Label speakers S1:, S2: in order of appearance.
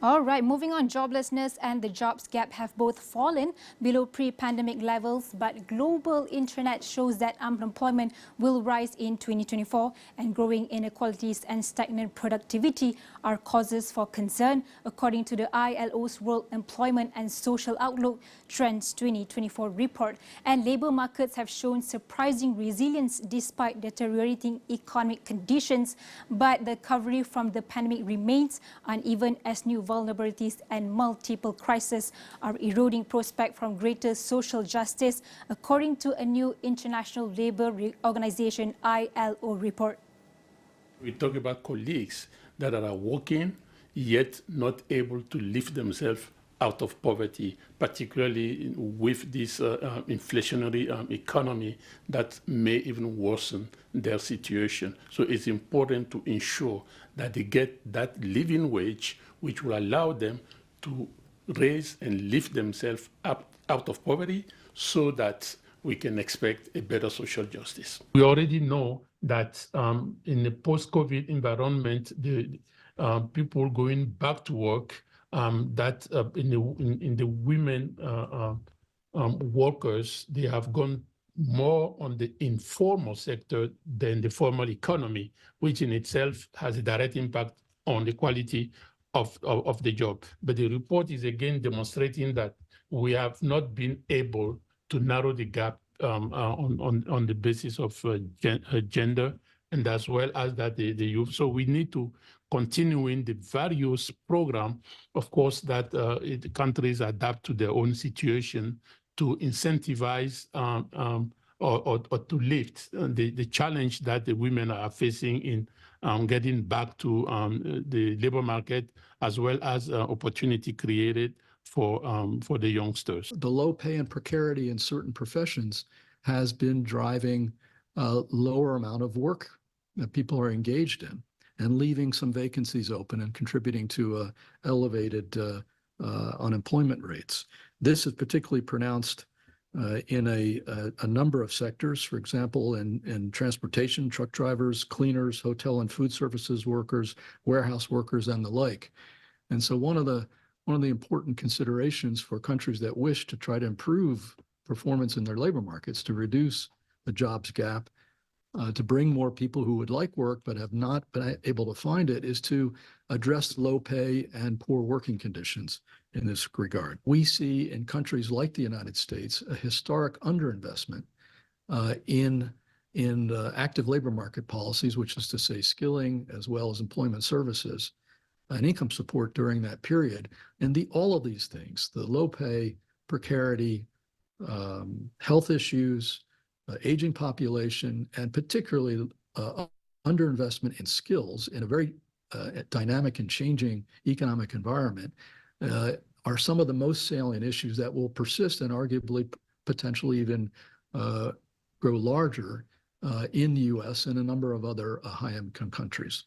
S1: All right, moving on, joblessness and the jobs gap have both fallen below pre-pandemic levels, but global internet shows that unemployment will rise in 2024, and growing inequalities and stagnant productivity are causes for concern, according to the ILO's World Employment and Social Outlook Trends 2024 report. And labour markets have shown surprising resilience despite deteriorating economic conditions, but the recovery from the pandemic remains uneven as new vulnerabilities and multiple crises are eroding prospect from greater social justice, according to a new International Labour Organization ILO report.
S2: We talk about colleagues that are working yet not able to lift themselves out of poverty, particularly with this inflationary economy that may even worsen their situation. So it's important to ensure that they get that living wage, which will allow them to raise and lift themselves up out of poverty so that we can expect a better social justice. We already know that in the post-COVID environment, the people going back to work, that in the women workers, they have gone more on the informal sector than the formal economy, which in itself has a direct impact on the quality of the job. But the report is again demonstrating that we have not been able to narrow the gap on the basis of gender, and as well as that the youth. So we need to continue in the various program, of course, that the countries adapt to their own situation to incentivize or to lift the challenge that the women are facing in getting back to the labor market, as well as opportunity created for the youngsters.
S3: The low pay and precarity in certain professions has been driving a lower amount of work that people are engaged in and leaving some vacancies open and contributing to elevated unemployment rates. This is particularly pronounced in a number of sectors, for example, in transportation, truck drivers, cleaners, hotel and food services workers, warehouse workers, and the like. And so one of the important considerations for countries that wish to try to improve performance in their labor markets, to reduce the jobs gap, to bring more people who would like work but have not been able to find it, is to address low pay and poor working conditions in this regard. We see in countries like the United States a historic underinvestment in active labor market policies, which is to say skilling as well as employment services and income support during that period. And all of these things, the low pay, precarity, health issues, aging population, and particularly underinvestment in skills in a very dynamic and changing economic environment are some of the most salient issues that will persist and arguably potentially even grow larger in the US and a number of other high-income countries.